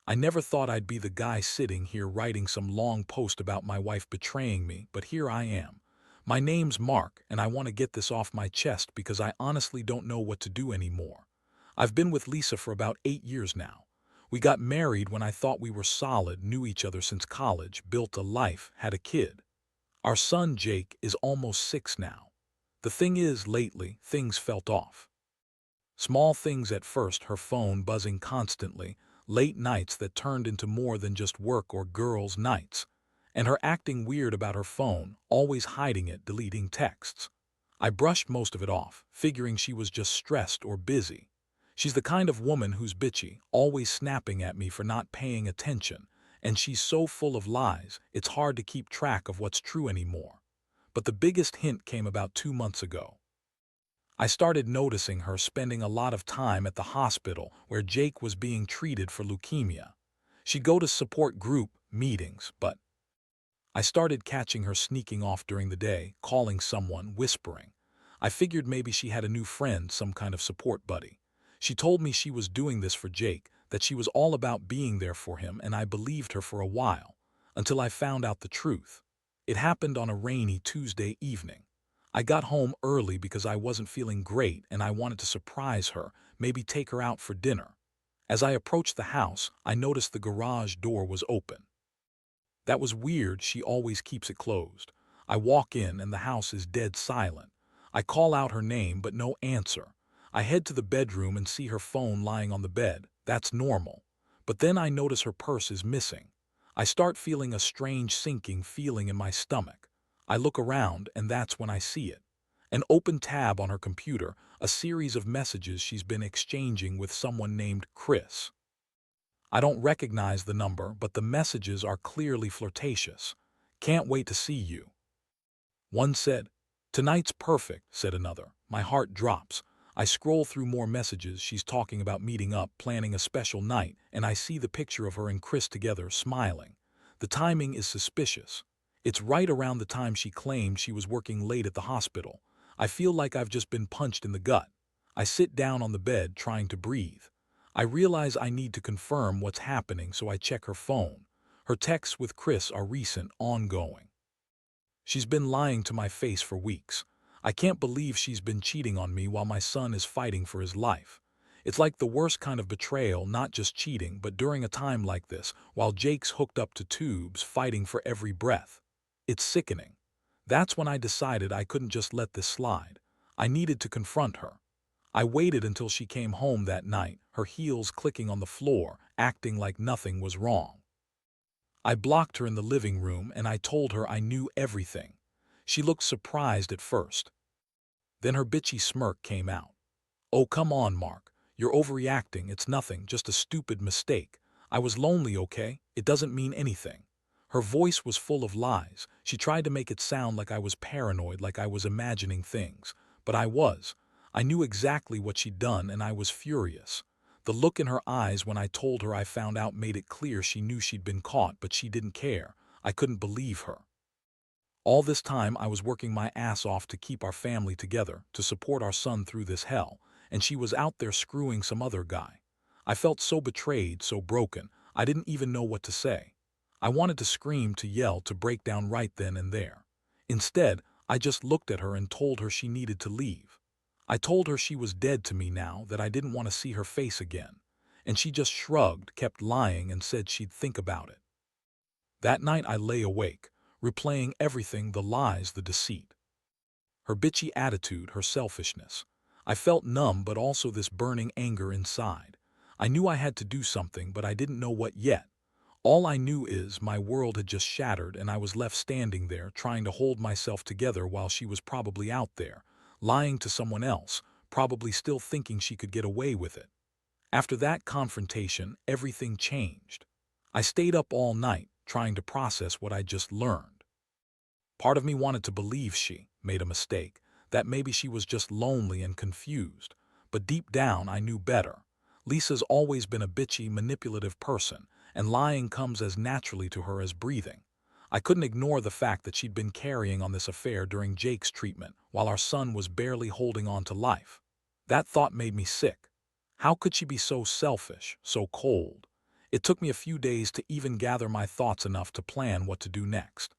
I never thought I'd be the guy sitting here writing some long post about my wife betraying me, but here I am. My name's Mark, and I want to get this off my chest because I honestly don't know what to do anymore. I've been with Lisa for about 8 years now. We got married when I thought we were solid, knew each other since college, built a life, had a kid. Our son, Jake, is almost 6 now. The thing is, lately, things felt off. Small things at first, her phone buzzing constantly, late nights that turned into more than just work or girls' nights, and her acting weird about her phone, always hiding it, deleting texts. I brushed most of it off, figuring she was just stressed or busy. She's the kind of woman who's bitchy, always snapping at me for not paying attention, and she's so full of lies, it's hard to keep track of what's true anymore. But the biggest hint came about 2 months ago. I started noticing her spending a lot of time at the hospital where Jake was being treated for leukemia. She'd go to support group meetings, but I started catching her sneaking off during the day, calling someone, whispering. I figured maybe she had a new friend, some kind of support buddy. She told me she was doing this for Jake, that she was all about being there for him, and I believed her for a while, until I found out the truth. It happened on a rainy Tuesday evening. I got home early because I wasn't feeling great and I wanted to surprise her, maybe take her out for dinner. As I approached the house, I noticed the garage door was open. That was weird, she always keeps it closed. I walk in and the house is dead silent. I call out her name but no answer. I head to the bedroom and see her phone lying on the bed. That's normal. But then I notice her purse is missing. I start feeling a strange sinking feeling in my stomach. I look around and that's when I see it. An open tab on her computer, a series of messages she's been exchanging with someone named Chris. I don't recognize the number, but the messages are clearly flirtatious. Can't wait to see you. One said, tonight's perfect, said another. My heart drops. I scroll through more messages. She's talking about meeting up, planning a special night, and I see the picture of her and Chris together, smiling. The timing is suspicious. It's right around the time she claimed she was working late at the hospital. I feel like I've just been punched in the gut. I sit down on the bed, trying to breathe. I realize I need to confirm what's happening, so I check her phone. Her texts with Chris are recent, ongoing. She's been lying to my face for weeks. I can't believe she's been cheating on me while my son is fighting for his life. It's like the worst kind of betrayal, not just cheating, but during a time like this, while Jake's hooked up to tubes, fighting for every breath. It's sickening. That's when I decided I couldn't just let this slide. I needed to confront her. I waited until she came home that night, her heels clicking on the floor, acting like nothing was wrong. I blocked her in the living room and I told her I knew everything. She looked surprised at first. Then her bitchy smirk came out. Oh, come on, Mark. You're overreacting. It's nothing, just a stupid mistake. I was lonely, okay? It doesn't mean anything. Her voice was full of lies. She tried to make it sound like I was paranoid, like I was imagining things. But I was. I knew exactly what she'd done and I was furious. The look in her eyes when I told her I found out made it clear she knew she'd been caught, but she didn't care. I couldn't believe her. All this time I was working my ass off to keep our family together, to support our son through this hell, and she was out there screwing some other guy. I felt so betrayed, so broken, I didn't even know what to say. I wanted to scream, to yell, to break down right then and there. Instead, I just looked at her and told her she needed to leave. I told her she was dead to me now, that I didn't want to see her face again. And she just shrugged, kept lying, and said she'd think about it. That night I lay awake, replaying everything, the lies, the deceit. Her bitchy attitude, her selfishness. I felt numb, but also this burning anger inside. I knew I had to do something, but I didn't know what yet. All I knew is my world had just shattered and I was left standing there trying to hold myself together while she was probably out there, lying to someone else, probably still thinking she could get away with it. After that confrontation, everything changed. I stayed up all night, trying to process what I'd just learned. Part of me wanted to believe she made a mistake, that maybe she was just lonely and confused. But deep down, I knew better. Lisa's always been a bitchy, manipulative person, and lying comes as naturally to her as breathing. I couldn't ignore the fact that she'd been carrying on this affair during Jake's treatment, while our son was barely holding on to life. That thought made me sick. How could she be so selfish, so cold? It took me a few days to even gather my thoughts enough to plan what to do next.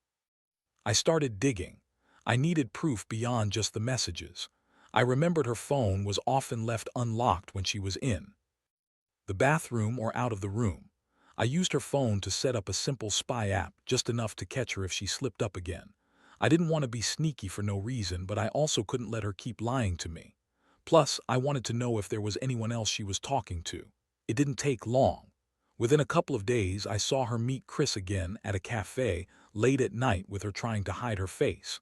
I started digging. I needed proof beyond just the messages. I remembered her phone was often left unlocked when she was in the bathroom or out of the room. I used her phone to set up a simple spy app, just enough to catch her if she slipped up again. I didn't want to be sneaky for no reason, but I also couldn't let her keep lying to me. Plus, I wanted to know if there was anyone else she was talking to. It didn't take long. Within a couple of days, I saw her meet Chris again at a cafe late at night with her trying to hide her face.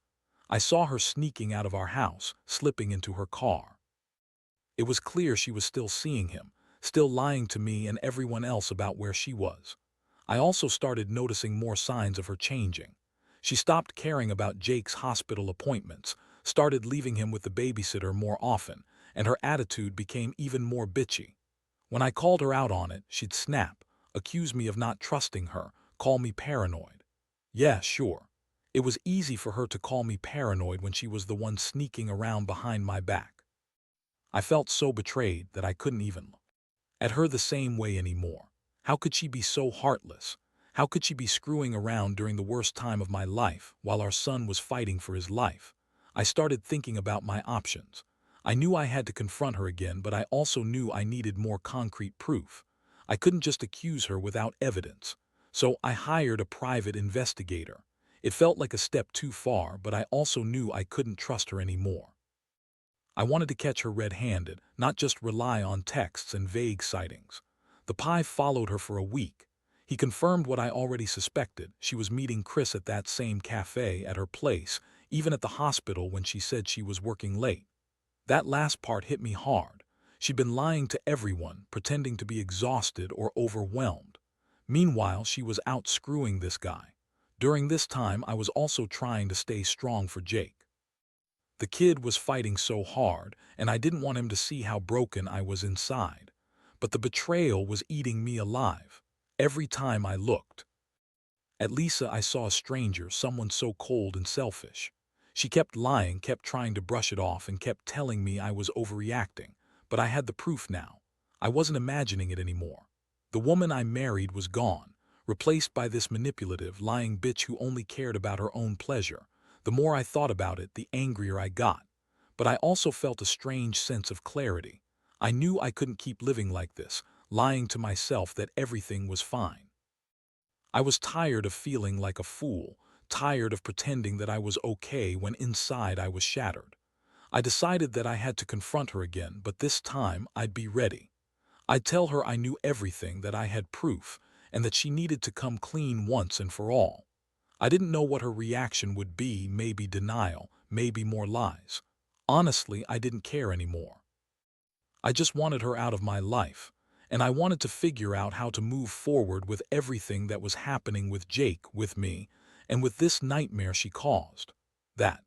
I saw her sneaking out of our house, slipping into her car. It was clear she was still seeing him, still lying to me and everyone else about where she was. I also started noticing more signs of her changing. She stopped caring about Jake's hospital appointments, started leaving him with the babysitter more often, and her attitude became even more bitchy. When I called her out on it, she'd snap, accuse me of not trusting her, call me paranoid. Yeah, sure. It was easy for her to call me paranoid when she was the one sneaking around behind my back. I felt so betrayed that I couldn't even look at her the same way anymore. How could she be so heartless? How could she be screwing around during the worst time of my life while our son was fighting for his life? I started thinking about my options. I knew I had to confront her again, but I also knew I needed more concrete proof. I couldn't just accuse her without evidence. So I hired a private investigator. It felt like a step too far, but I also knew I couldn't trust her anymore. I wanted to catch her red-handed, not just rely on texts and vague sightings. The Pi followed her for a week. He confirmed what I already suspected. She was meeting Chris at that same cafe at her place, even at the hospital when she said she was working late. That last part hit me hard. She'd been lying to everyone, pretending to be exhausted or overwhelmed. Meanwhile, she was out screwing this guy. During this time, I was also trying to stay strong for Jake. The kid was fighting so hard, and I didn't want him to see how broken I was inside. But the betrayal was eating me alive. Every time I looked at Lisa, I saw a stranger, someone so cold and selfish. She kept lying, kept trying to brush it off, and kept telling me I was overreacting. But I had the proof now. I wasn't imagining it anymore. The woman I married was gone, replaced by this manipulative, lying bitch who only cared about her own pleasure. The more I thought about it, the angrier I got. But I also felt a strange sense of clarity. I knew I couldn't keep living like this, lying to myself that everything was fine. I was tired of feeling like a fool, tired of pretending that I was okay when inside I was shattered. I decided that I had to confront her again, but this time I'd be ready. I'd tell her I knew everything, that I had proof, and that she needed to come clean once and for all. I didn't know what her reaction would be, maybe denial, maybe more lies. Honestly, I didn't care anymore. I just wanted her out of my life, and I wanted to figure out how to move forward with everything that was happening with Jake, with me, and with this nightmare she caused. That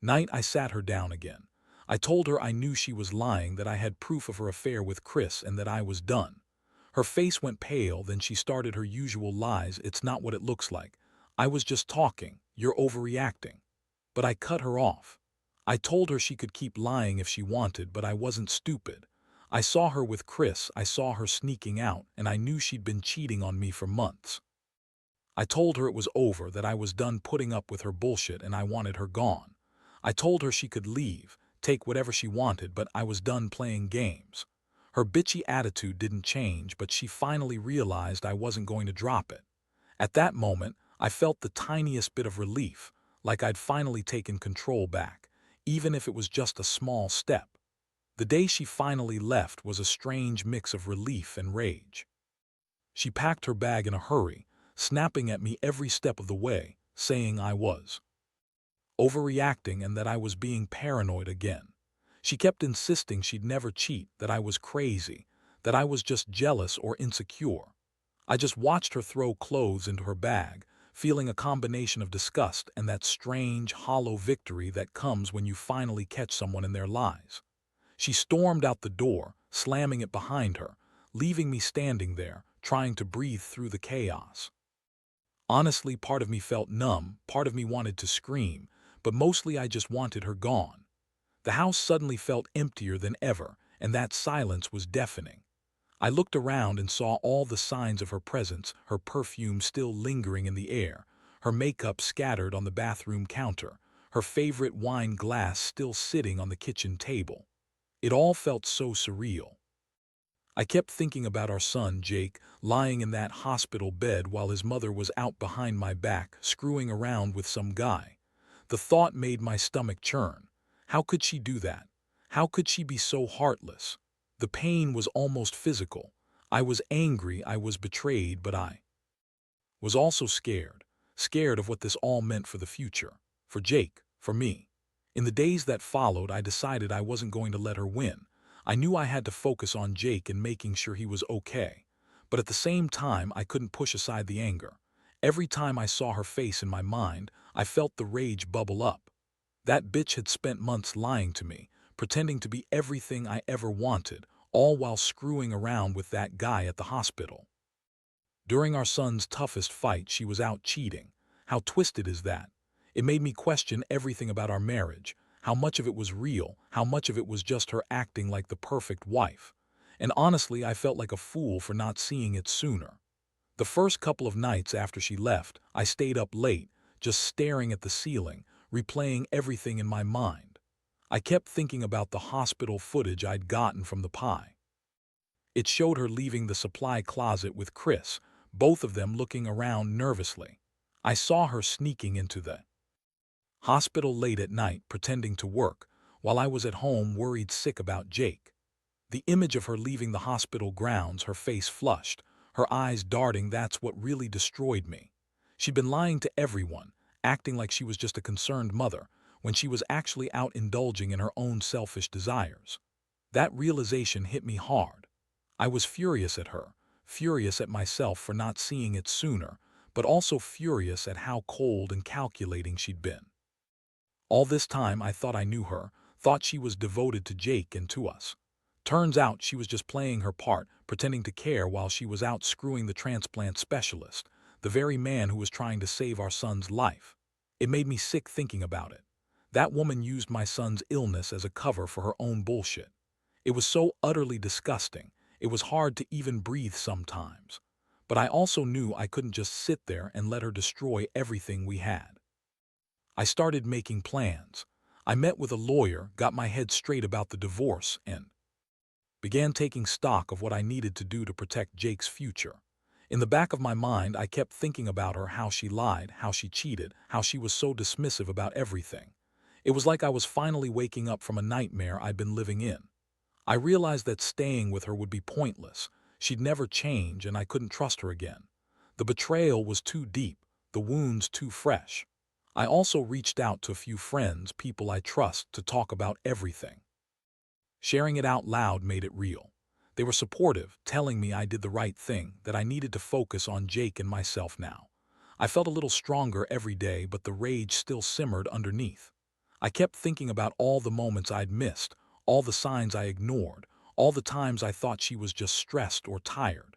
night I sat her down again. I told her I knew she was lying, that I had proof of her affair with Chris, and that I was done. Her face went pale, then she started her usual lies. It's not what it looks like. I was just talking. You're overreacting. But I cut her off. I told her she could keep lying if she wanted, but I wasn't stupid. I saw her with Chris, I saw her sneaking out, and I knew she'd been cheating on me for months. I told her it was over, that I was done putting up with her bullshit and I wanted her gone. I told her she could leave, take whatever she wanted, but I was done playing games. Her bitchy attitude didn't change, but she finally realized I wasn't going to drop it. At that moment, I felt the tiniest bit of relief, like I'd finally taken control back, even if it was just a small step. The day she finally left was a strange mix of relief and rage. She packed her bag in a hurry, snapping at me every step of the way, saying I was overreacting and that I was being paranoid again. She kept insisting she'd never cheat, that I was crazy, that I was just jealous or insecure. I just watched her throw clothes into her bag, feeling a combination of disgust and that strange, hollow victory that comes when you finally catch someone in their lies. She stormed out the door, slamming it behind her, leaving me standing there, trying to breathe through the chaos. Honestly, part of me felt numb, part of me wanted to scream, but mostly I just wanted her gone. The house suddenly felt emptier than ever, and that silence was deafening. I looked around and saw all the signs of her presence, her perfume still lingering in the air, her makeup scattered on the bathroom counter, her favorite wine glass still sitting on the kitchen table. It all felt so surreal. I kept thinking about our son, Jake, lying in that hospital bed while his mother was out behind my back, screwing around with some guy. The thought made my stomach churn. How could she do that? How could she be so heartless? The pain was almost physical. I was angry, I was betrayed, but I was also scared. Scared of what this all meant for the future. For Jake, for me. In the days that followed, I decided I wasn't going to let her win. I knew I had to focus on Jake and making sure he was okay. But at the same time, I couldn't push aside the anger. Every time I saw her face in my mind, I felt the rage bubble up. That bitch had spent months lying to me, pretending to be everything I ever wanted, all while screwing around with that guy at the hospital. During our son's toughest fight, she was out cheating. How twisted is that? It made me question everything about our marriage, how much of it was real, how much of it was just her acting like the perfect wife. And honestly, I felt like a fool for not seeing it sooner. The first couple of nights after she left, I stayed up late, just staring at the ceiling, replaying everything in my mind. I kept thinking about the hospital footage I'd gotten from the pie. It showed her leaving the supply closet with Chris, both of them looking around nervously. I saw her sneaking into the hospital late at night, pretending to work, while I was at home worried sick about Jake. The image of her leaving the hospital grounds, her face flushed, her eyes darting, that's what really destroyed me. She'd been lying to everyone, acting like she was just a concerned mother, when she was actually out indulging in her own selfish desires. That realization hit me hard. I was furious at her, furious at myself for not seeing it sooner, but also furious at how cold and calculating she'd been. All this time I thought I knew her, thought she was devoted to Jake and to us. Turns out she was just playing her part, pretending to care while she was out screwing the transplant specialist, the very man who was trying to save our son's life. It made me sick thinking about it. That woman used my son's illness as a cover for her own bullshit. It was so utterly disgusting, it was hard to even breathe sometimes. But I also knew I couldn't just sit there and let her destroy everything we had. I started making plans. I met with a lawyer, got my head straight about the divorce, and began taking stock of what I needed to do to protect Jake's future. In the back of my mind, I kept thinking about her, how she lied, how she cheated, how she was so dismissive about everything. It was like I was finally waking up from a nightmare I'd been living in. I realized that staying with her would be pointless. She'd never change, and I couldn't trust her again. The betrayal was too deep, the wounds too fresh. I also reached out to a few friends, people I trust, to talk about everything. Sharing it out loud made it real. They were supportive, telling me I did the right thing, that I needed to focus on Jake and myself now. I felt a little stronger every day, but the rage still simmered underneath. I kept thinking about all the moments I'd missed, all the signs I ignored, all the times I thought she was just stressed or tired.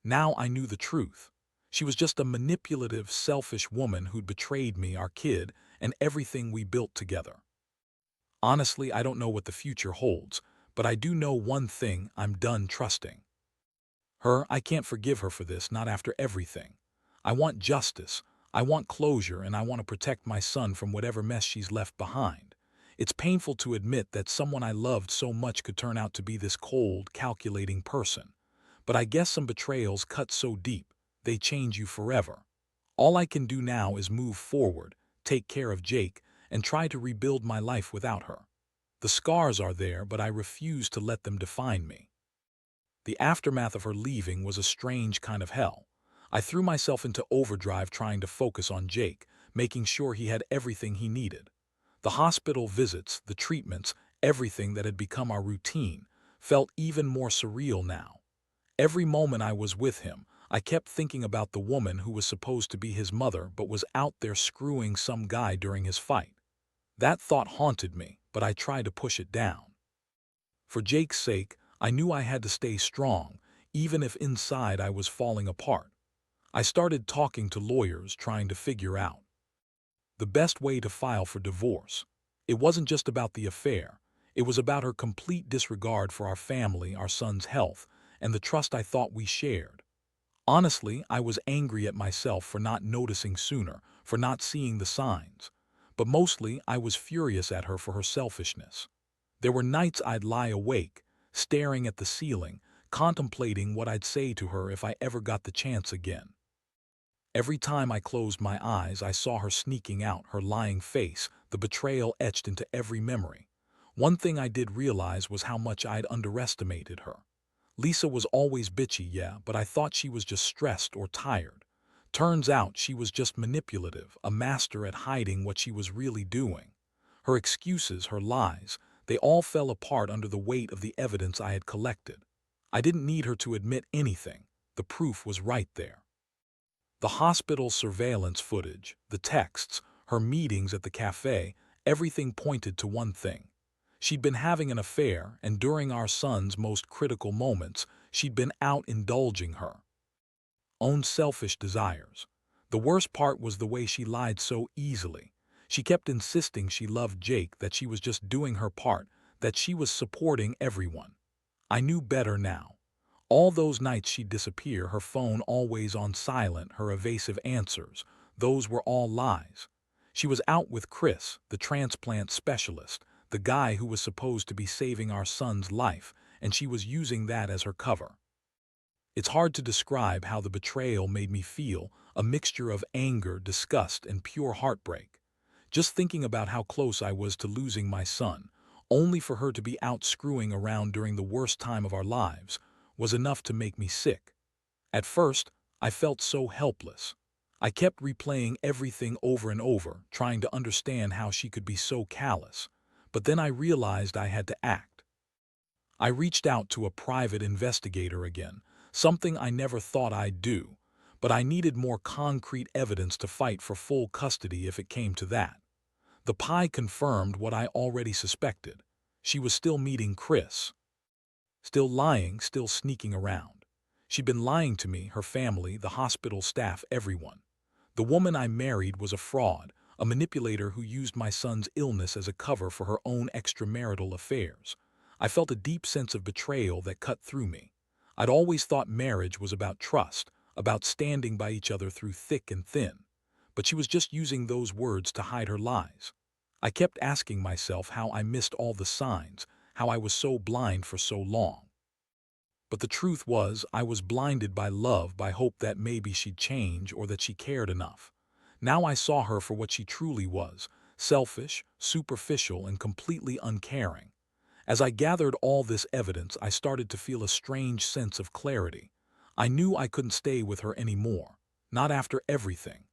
Now I knew the truth. She was just a manipulative, selfish woman who'd betrayed me, our kid, and everything we built together. Honestly, I don't know what the future holds, but I do know one thing: I'm done trusting her. I can't forgive her for this, not after everything. I want justice, I want closure, and I want to protect my son from whatever mess she's left behind. It's painful to admit that someone I loved so much could turn out to be this cold, calculating person. But I guess some betrayals cut so deep, they change you forever. All I can do now is move forward, take care of Jake, and try to rebuild my life without her. The scars are there, but I refuse to let them define me. The aftermath of her leaving was a strange kind of hell. I threw myself into overdrive trying to focus on Jake, making sure he had everything he needed. The hospital visits, the treatments, everything that had become our routine, felt even more surreal now. Every moment I was with him, I kept thinking about the woman who was supposed to be his mother but was out there screwing some guy during his fight. That thought haunted me, but I tried to push it down. For Jake's sake, I knew I had to stay strong, even if inside I was falling apart. I started talking to lawyers, trying to figure out the best way to file for divorce. It wasn't just about the affair. It was about her complete disregard for our family, our son's health, and the trust I thought we shared. Honestly, I was angry at myself for not noticing sooner, for not seeing the signs. But mostly, I was furious at her for her selfishness. There were nights I'd lie awake, staring at the ceiling, contemplating what I'd say to her if I ever got the chance again. Every time I closed my eyes, I saw her sneaking out, her lying face, the betrayal etched into every memory. One thing I did realize was how much I'd underestimated her. Lisa was always bitchy, yeah, but I thought she was just stressed or tired. Turns out she was just manipulative, a master at hiding what she was really doing. Her excuses, her lies, they all fell apart under the weight of the evidence I had collected. I didn't need her to admit anything. The proof was right there. The hospital surveillance footage, the texts, her meetings at the cafe, everything pointed to one thing. She'd been having an affair, and during our son's most critical moments, she'd been out indulging her own selfish desires. The worst part was the way she lied so easily. She kept insisting she loved Jake, that she was just doing her part, that she was supporting everyone. I knew better now. All those nights she'd disappear, her phone always on silent, her evasive answers, those were all lies. She was out with Chris, the transplant specialist, the guy who was supposed to be saving our son's life, and she was using that as her cover. It's hard to describe how the betrayal made me feel, a mixture of anger, disgust, and pure heartbreak. Just thinking about how close I was to losing my son, only for her to be out screwing around during the worst time of our lives, was enough to make me sick. At first, I felt so helpless. I kept replaying everything over and over, trying to understand how she could be so callous. But then I realized I had to act. I reached out to a private investigator again, something I never thought I'd do, but I needed more concrete evidence to fight for full custody if it came to that. The PI confirmed what I already suspected. She was still meeting Chris. Still lying, still sneaking around. She'd been lying to me, her family, the hospital staff, everyone. The woman I married was a fraud, a manipulator who used my son's illness as a cover for her own extramarital affairs. I felt a deep sense of betrayal that cut through me. I'd always thought marriage was about trust, about standing by each other through thick and thin. But she was just using those words to hide her lies. I kept asking myself how I missed all the signs, how I was so blind for so long. But the truth was, I was blinded by love, by hope that maybe she'd change or that she cared enough. Now I saw her for what she truly was, selfish, superficial, and completely uncaring. As I gathered all this evidence, I started to feel a strange sense of clarity. I knew I couldn't stay with her anymore, not after everything.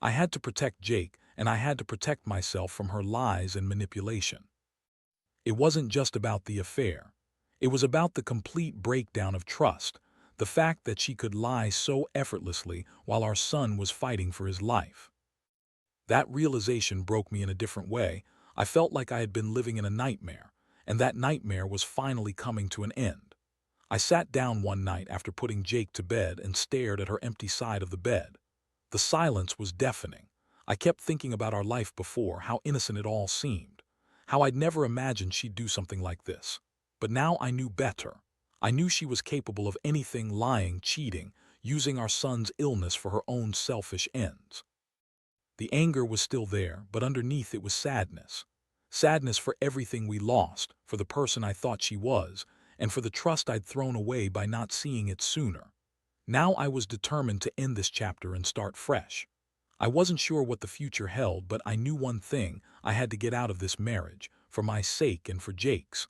I had to protect Jake, and I had to protect myself from her lies and manipulation. It wasn't just about the affair. It was about the complete breakdown of trust, the fact that she could lie so effortlessly while our son was fighting for his life. That realization broke me in a different way. I felt like I had been living in a nightmare, and that nightmare was finally coming to an end. I sat down one night after putting Jake to bed and stared at her empty side of the bed. The silence was deafening. I kept thinking about our life before, how innocent it all seemed, how I'd never imagined she'd do something like this. But now I knew better. I knew she was capable of anything, lying, cheating, using our son's illness for her own selfish ends. The anger was still there, but underneath it was sadness. Sadness for everything we lost, for the person I thought she was, and for the trust I'd thrown away by not seeing it sooner. Now I was determined to end this chapter and start fresh. I wasn't sure what the future held, but I knew one thing: I had to get out of this marriage, for my sake and for Jake's.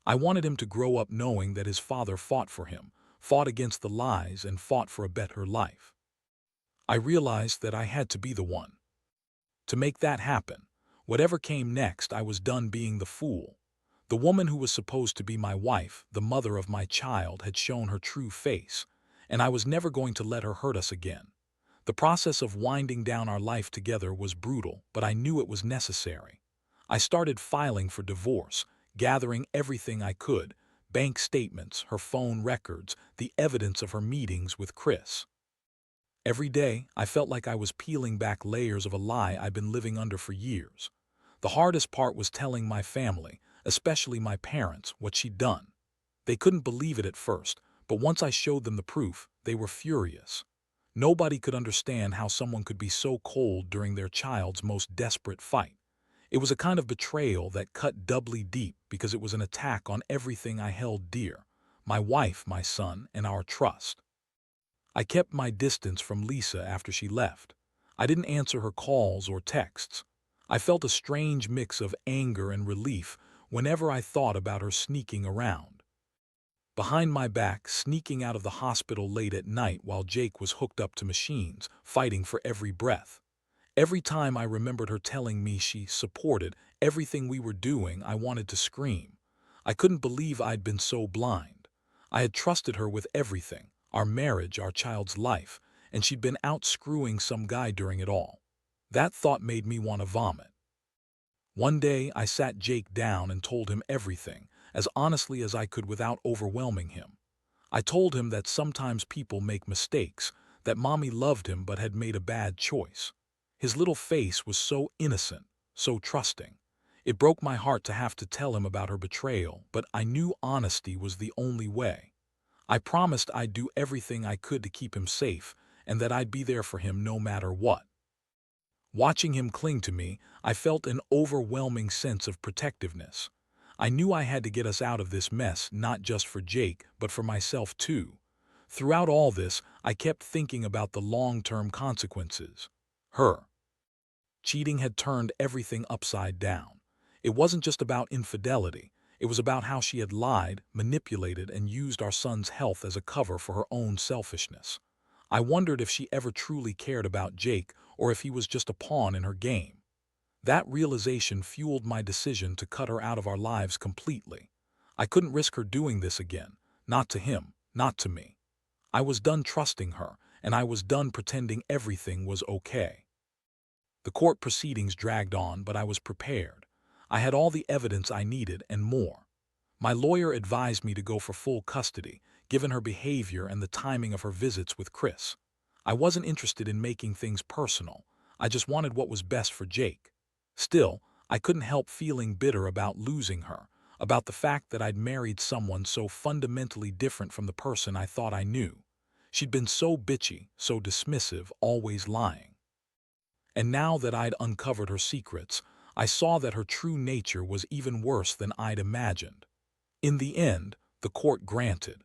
I wanted him to grow up knowing that his father fought for him, fought against the lies, and fought for a better life. I realized that I had to be the one to make that happen. Whatever came next, I was done being the fool. The woman who was supposed to be my wife, the mother of my child, had shown her true face, and I was never going to let her hurt us again. The process of winding down our life together was brutal, but I knew it was necessary. I started filing for divorce, gathering everything I could: bank statements, her phone records, the evidence of her meetings with Chris. Every day, I felt like I was peeling back layers of a lie I'd been living under for years. The hardest part was telling my family, especially my parents, what she'd done. They couldn't believe it at first, But once I showed them the proof, they were furious. Nobody could understand how someone could be so cold during their child's most desperate fight. It was a kind of betrayal that cut doubly deep because it was an attack on everything I held dear: my wife, my son, and our trust. I kept my distance from Lisa after she left. I didn't answer her calls or texts. I felt a strange mix of anger and relief whenever I thought about her sneaking around behind my back, sneaking out of the hospital late at night while Jake was hooked up to machines, fighting for every breath. Every time I remembered her telling me she supported everything we were doing, I wanted to scream. I couldn't believe I'd been so blind. I had trusted her with everything: our marriage, our child's life, and she'd been out screwing some guy during it all. That thought made me want to vomit. One day, I sat Jake down and told him everything, as honestly as I could without overwhelming him. I told him that sometimes people make mistakes, that Mommy loved him but had made a bad choice. His little face was so innocent, so trusting. It broke my heart to have to tell him about her betrayal, but I knew honesty was the only way. I promised I'd do everything I could to keep him safe, and that I'd be there for him no matter what. Watching him cling to me, I felt an overwhelming sense of protectiveness. I knew I had to get us out of this mess, not just for Jake, but for myself too. Throughout all this, I kept thinking about the long-term consequences. Her cheating had turned everything upside down. It wasn't just about infidelity. It was about how she had lied, manipulated, and used our son's health as a cover for her own selfishness. I wondered if she ever truly cared about Jake, or if he was just a pawn in her game. That realization fueled my decision to cut her out of our lives completely. I couldn't risk her doing this again. Not to him, not to me. I was done trusting her, and I was done pretending everything was okay. The court proceedings dragged on, but I was prepared. I had all the evidence I needed and more. My lawyer advised me to go for full custody, given her behavior and the timing of her visits with Chris. I wasn't interested in making things personal. I just wanted what was best for Jake. Still, I couldn't help feeling bitter about losing her, about the fact that I'd married someone so fundamentally different from the person I thought I knew. She'd been so bitchy, so dismissive, always lying. And now that I'd uncovered her secrets, I saw that her true nature was even worse than I'd imagined. In the end, the court granted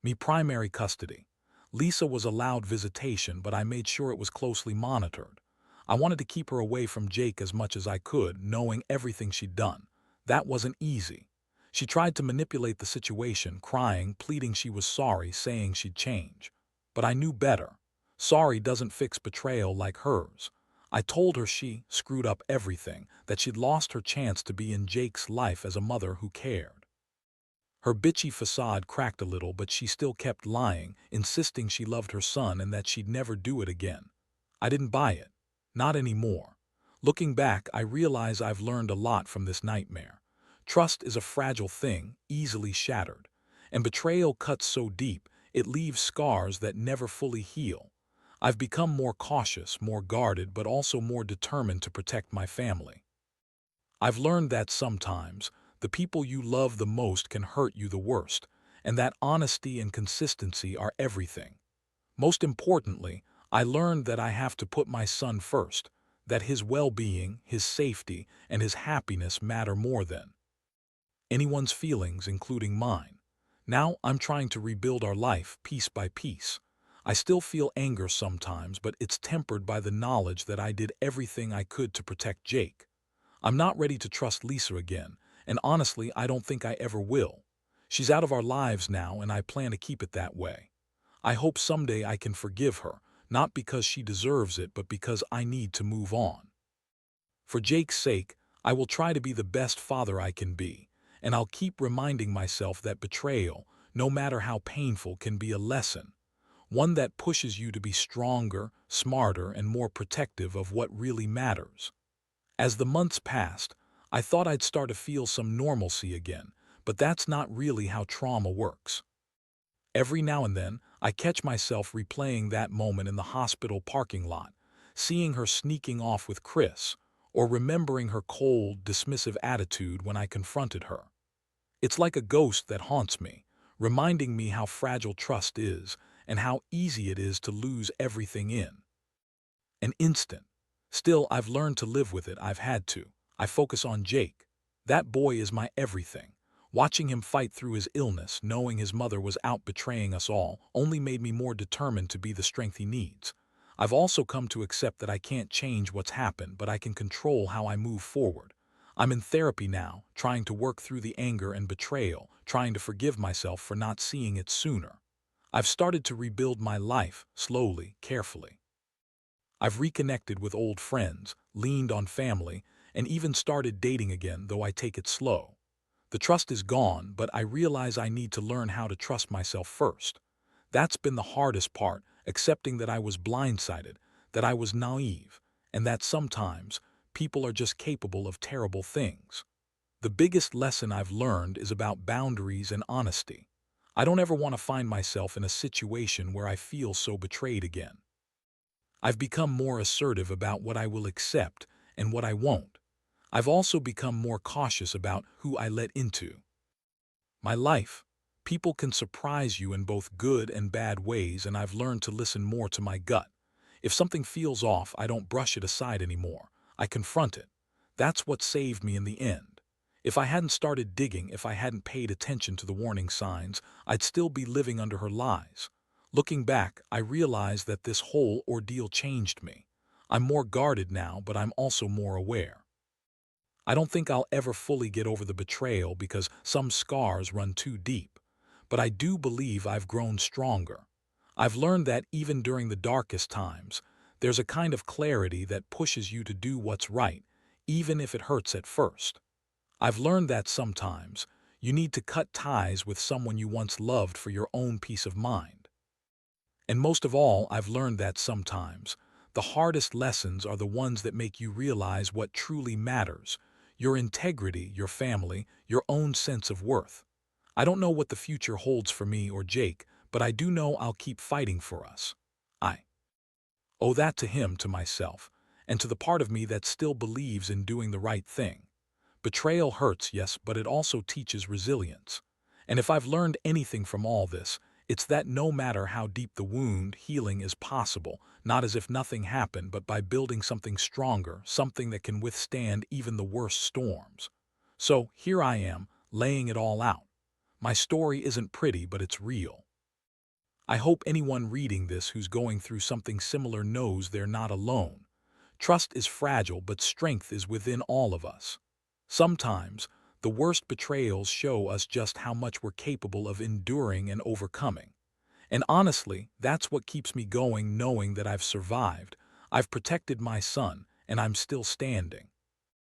me primary custody. Lisa was allowed visitation, but I made sure it was closely monitored. I wanted to keep her away from Jake as much as I could, knowing everything she'd done. That wasn't easy. She tried to manipulate the situation, crying, pleading she was sorry, saying she'd change. But I knew better. Sorry doesn't fix betrayal like hers. I told her she screwed up everything, that she'd lost her chance to be in Jake's life as a mother who cared. Her bitchy facade cracked a little, but she still kept lying, insisting she loved her son and that she'd never do it again. I didn't buy it. Not anymore. Looking back, I realize I've learned a lot from this nightmare. Trust is a fragile thing, easily shattered. And betrayal cuts so deep, it leaves scars that never fully heal. I've become more cautious, more guarded, but also more determined to protect my family. I've learned that sometimes the people you love the most can hurt you the worst, and that honesty and consistency are everything. Most importantly, I learned that I have to put my son first, that his well-being, his safety, and his happiness matter more than anyone's feelings, including mine. Now I'm trying to rebuild our life piece by piece. I still feel anger sometimes, but it's tempered by the knowledge that I did everything I could to protect Jake. I'm not ready to trust Lisa again, and honestly, I don't think I ever will. She's out of our lives now, and I plan to keep it that way. I hope someday I can forgive her, not because she deserves it, but because I need to move on. For Jake's sake, I will try to be the best father I can be, and I'll keep reminding myself that betrayal, no matter how painful, can be a lesson, one that pushes you to be stronger, smarter, and more protective of what really matters. As the months passed, I thought I'd start to feel some normalcy again, but that's not really how trauma works. Every now and then, I catch myself replaying that moment in the hospital parking lot, seeing her sneaking off with Chris, or remembering her cold, dismissive attitude when I confronted her. It's like a ghost that haunts me, reminding me how fragile trust is and how easy it is to lose everything in an instant. Still, I've learned to live with it. I've had to. I focus on Jake. That boy is my everything. Watching him fight through his illness, knowing his mother was out betraying us all, only made me more determined to be the strength he needs. I've also come to accept that I can't change what's happened, but I can control how I move forward. I'm in therapy now, trying to work through the anger and betrayal, trying to forgive myself for not seeing it sooner. I've started to rebuild my life, slowly, carefully. I've reconnected with old friends, leaned on family, and even started dating again, though I take it slow. The trust is gone, but I realize I need to learn how to trust myself first. That's been the hardest part, accepting that I was blindsided, that I was naive, and that sometimes people are just capable of terrible things. The biggest lesson I've learned is about boundaries and honesty. I don't ever want to find myself in a situation where I feel so betrayed again. I've become more assertive about what I will accept and what I won't. I've also become more cautious about who I let into my life. People can surprise you in both good and bad ways, and I've learned to listen more to my gut. If something feels off, I don't brush it aside anymore. I confront it. That's what saved me in the end. If I hadn't started digging, if I hadn't paid attention to the warning signs, I'd still be living under her lies. Looking back, I realize that this whole ordeal changed me. I'm more guarded now, but I'm also more aware. I don't think I'll ever fully get over the betrayal because some scars run too deep, but I do believe I've grown stronger. I've learned that even during the darkest times, there's a kind of clarity that pushes you to do what's right, even if it hurts at first. I've learned that sometimes you need to cut ties with someone you once loved for your own peace of mind. And most of all, I've learned that sometimes the hardest lessons are the ones that make you realize what truly matters: your integrity, your family, your own sense of worth. I don't know what the future holds for me or Jake, but I do know I'll keep fighting for us. I owe that to him, to myself, and to the part of me that still believes in doing the right thing. Betrayal hurts, yes, but it also teaches resilience. And if I've learned anything from all this, it's that no matter how deep the wound, healing is possible, not as if nothing happened, but by building something stronger, something that can withstand even the worst storms. So here I am, laying it all out. My story isn't pretty, but it's real. I hope anyone reading this who's going through something similar knows they're not alone. Trust is fragile, but strength is within all of us. Sometimes, the worst betrayals show us just how much we're capable of enduring and overcoming. And honestly, that's what keeps me going, knowing that I've survived, I've protected my son, and I'm still standing.